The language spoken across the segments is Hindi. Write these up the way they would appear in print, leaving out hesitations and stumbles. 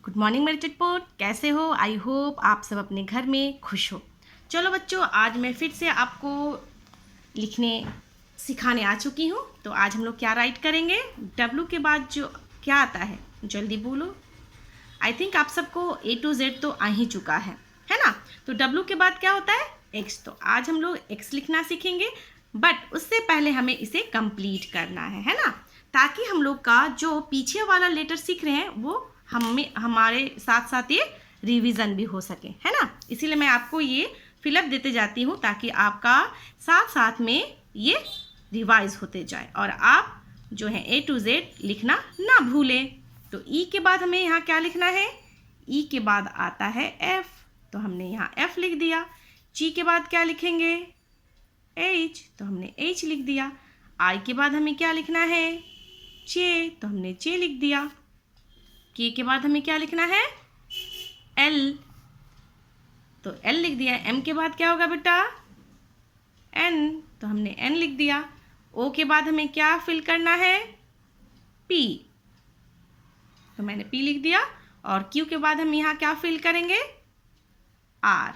गुड मॉर्निंग मेरे चटपोट, कैसे हो? आई होप आप सब अपने घर में खुश हो। चलो बच्चों, आज मैं फिर से आपको लिखने सिखाने आ चुकी हूँ। तो आज हम लोग क्या राइट करेंगे? डब्लू के बाद जो क्या आता है, जल्दी बोलो। आई थिंक आप सबको A to Z तो आ ही चुका है ना? तो डब्लू के बाद क्या होता है? एक्स। तो आज हम लोग एक्स लिखना सीखेंगे, बट उससे पहले हमें इसे कंप्लीट करना है ना? ताकि हम लोग का जो पीछे वाला लेटर सीख रहे हैं वो हमारे साथ साथ ये रिवीजन भी हो सके, है ना? इसीलिए मैं आपको ये फिलअप देते जाती हूँ ताकि आपका साथ साथ में ये रिवाइज होते जाए और आप जो है A to Z लिखना ना भूलें। तो ई के बाद हमें यहाँ क्या लिखना है? ई के बाद आता है एफ, तो हमने यहाँ एफ लिख दिया। जी के बाद क्या लिखेंगे? एच, तो हमने एच लिख दिया। आई के बाद हमें क्या लिखना है? जे, तो हमने जे लिख दिया। के बाद हमें क्या लिखना है? एल, तो एल लिख दिया। एम के बाद क्या होगा बेटा? एन, तो हमने एन लिख दिया। ओ के बाद हमें क्या फिल करना है? पी, तो मैंने पी लिख दिया। और क्यू के बाद हम यहाँ क्या फिल करेंगे? आर।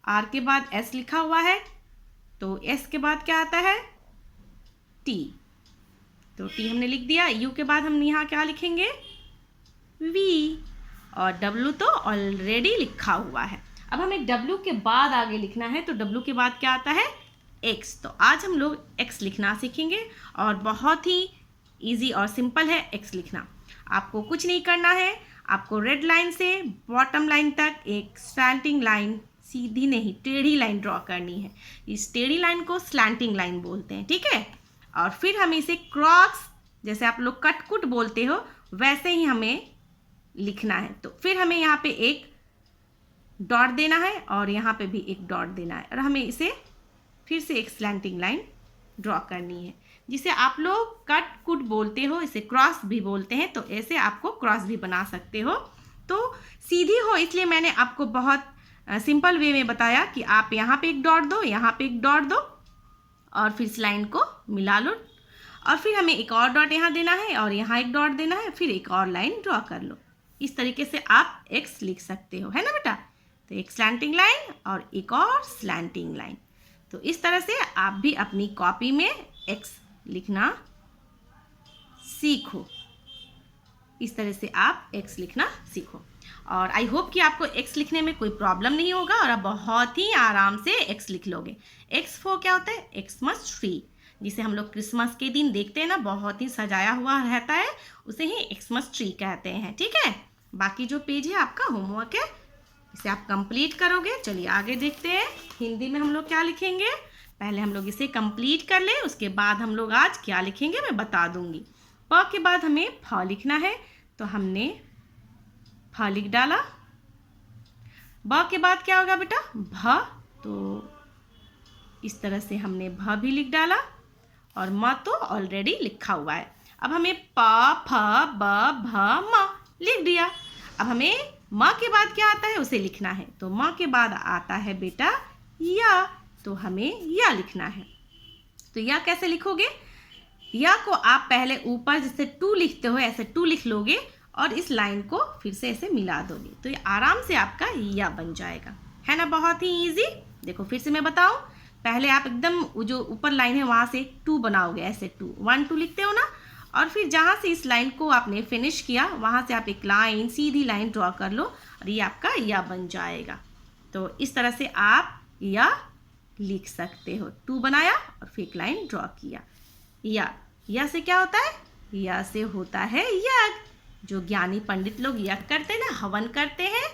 आर के बाद एस लिखा हुआ है, तो एस के बाद क्या आता है? टी, तो टी हमने लिख दिया। यू के बाद हम यहाँ क्या लिखेंगे? वी। और डब्लू तो ऑलरेडी लिखा हुआ है। अब हमें डब्लू के बाद आगे लिखना है, तो डब्लू के बाद क्या आता है? एक्स। तो आज हम लोग एक्स लिखना सीखेंगे और बहुत ही इजी और सिंपल है एक्स लिखना। आपको कुछ नहीं करना है, आपको रेड लाइन से बॉटम लाइन तक एक स्लैंटिंग लाइन, सीधी नहीं टेढ़ी लाइन ड्रॉ करनी है। इस टेढ़ी लाइन को स्लैंटिंग लाइन बोलते हैं, ठीक है? और फिर हमें इसे क्रॉस, जैसे आप लोग कटकुट बोलते हो वैसे ही हमें लिखना है। तो फिर हमें यहाँ पे एक डॉट देना है और यहाँ पे भी एक डॉट देना है और हमें इसे फिर से एक स्लैंटिंग लाइन ड्रॉ करनी है, जिसे आप लोग कट कुट बोलते हो, इसे क्रॉस भी बोलते हैं। तो ऐसे आपको क्रॉस भी बना सकते हो। तो सीधी हो इसलिए मैंने आपको बहुत सिंपल वे में बताया कि आप यहाँ पे एक डॉट दो, यहाँ पे एक डॉट दो और फिर इस लाइन को मिला लो और फिर हमें एक और डॉट यहाँ देना है और यहाँ एक डॉट देना है, फिर एक और लाइन ड्रॉ कर लो। इस तरीके से आप एक्स लिख सकते हो, है ना बेटा? तो एक स्लैंटिंग लाइन और एक और स्लैंटिंग लाइन। तो इस तरह से आप भी अपनी कॉपी में एक्स लिखना सीखो। इस तरह से आप एक्स लिखना सीखो और आई होप कि आपको एक्स लिखने में कोई प्रॉब्लम नहीं होगा और आप बहुत ही आराम से एक्स लिख लोगे। एक्स फॉर क्या होता है? एक्समस ट्री, जिसे हम लोग क्रिसमस के दिन देखते हैं ना, बहुत ही सजाया हुआ रहता है, उसे ही एक्समस ट्री कहते हैं, ठीक है? बाकी जो पेज है आपका होमवर्क है, इसे आप कंप्लीट करोगे। चलिए आगे देखते हैं। हिंदी में हम लोग क्या लिखेंगे? पहले हम लोग इसे कंप्लीट कर लें, उसके बाद हम लोग आज क्या लिखेंगे मैं बता दूंगी। प के बाद हमें फ लिखना है, तो हमने फ लिख डाला। ब के बाद क्या होगा बेटा? भ, तो इस तरह से हमने भ भी लिख डाला और म तो ऑलरेडी लिखा हुआ है। अब हमें प, फ, ब, भ, म लिख दिया। अब हमें म के बाद क्या आता है उसे लिखना है, तो म के बाद आता है बेटा या, तो हमें या लिखना है। तो या कैसे लिखोगे? या को आप पहले ऊपर जैसे टू लिखते हो ऐसे टू लिख लोगे और इस लाइन को फिर से ऐसे मिला दोगे, तो ये आराम से आपका या बन जाएगा, है ना? बहुत ही इजी। देखो फिर से मैं बताऊं, पहले आप एकदम जो ऊपर लाइन है वहाँ से टू बनाओगे, ऐसे टू 1 2 लिखते हो ना, और फिर जहाँ से इस लाइन को आपने फिनिश किया वहाँ से आप एक लाइन, सीधी लाइन ड्रॉ कर लो और ये आपका या बन जाएगा। तो इस तरह से आप या लिख सकते हो। टू बनाया और फिर एक लाइन ड्रॉ किया। या से क्या होता है? या से होता है यज्ञ। जो ज्ञानी पंडित लोग यज्ञ करते हैं ना, हवन करते हैं,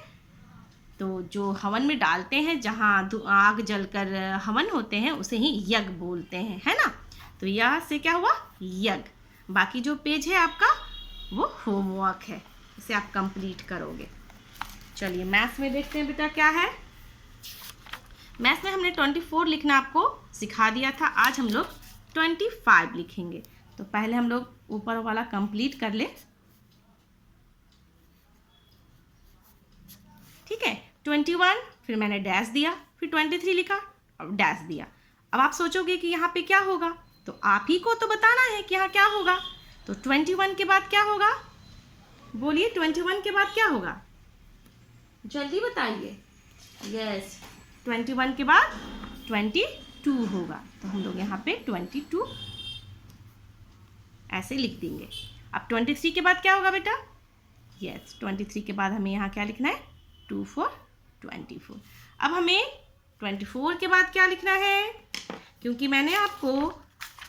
तो जो हवन में डालते हैं, जहाँ आग जलकर हवन होते हैं, उसे ही यज्ञ बोलते हैं, है ना? तो यह से क्या हुआ? यज्ञ। बाकी जो पेज है आपका वो होमवर्क है, इसे आप कंप्लीट करोगे। चलिए मैथ्स में देखते हैं बेटा क्या है। मैथ्स में हमने 24 लिखना आपको सिखा दिया था, आज हम लोग 25 लिखेंगे। तो पहले हम लोग ऊपर वाला कंप्लीट कर ले, ठीक है? 21, फिर मैंने डैश दिया, फिर 23 लिखा और डैश दिया। अब आप सोचोगे कि यहाँ पे क्या होगा, तो आप ही को तो बताना है कि यहाँ क्या होगा। तो 21 के बाद क्या होगा? बोलिए 21 के बाद क्या होगा, जल्दी बताइए। यस, 21 के बाद 22 होगा, तो हम लोग यहाँ पे 22 ऐसे लिख देंगे। अब 23 के बाद क्या होगा बेटा, यस 23 के बाद हमें यहाँ क्या लिखना है, 2 4 24। अब हमें 24 के बाद क्या लिखना है, क्योंकि मैंने आपको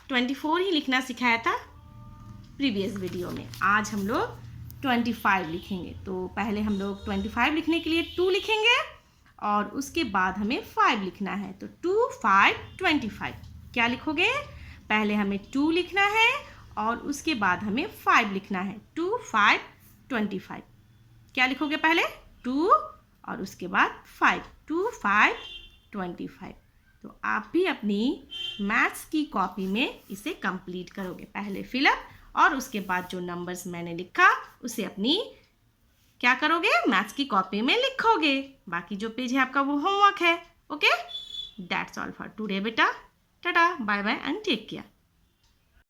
24 ही लिखना सिखाया था प्रीवियस वीडियो में, आज हम लोग 25 लिखेंगे। तो पहले हम लोग 25 लिखने के लिए 2 लिखेंगे और उसके बाद हमें 5 लिखना है। तो 2 5 25 क्या लिखोगे, पहले हमें 2 लिखना है और उसके बाद हमें 5 लिखना है। 2 5 25 क्या लिखोगे, पहले 2 और उसके बाद 5, 2 5 25। तो आप भी अपनी मैथ्स की कॉपी में इसे कंप्लीट करोगे, पहले फिलअप और उसके बाद जो नंबर्स मैंने लिखा उसे अपनी क्या करोगे, मैथ्स की कॉपी में लिखोगे। बाकी जो पेज है आपका वो होमवर्क है। Okay, that's all for today बेटा। Tata, bye bye and take care.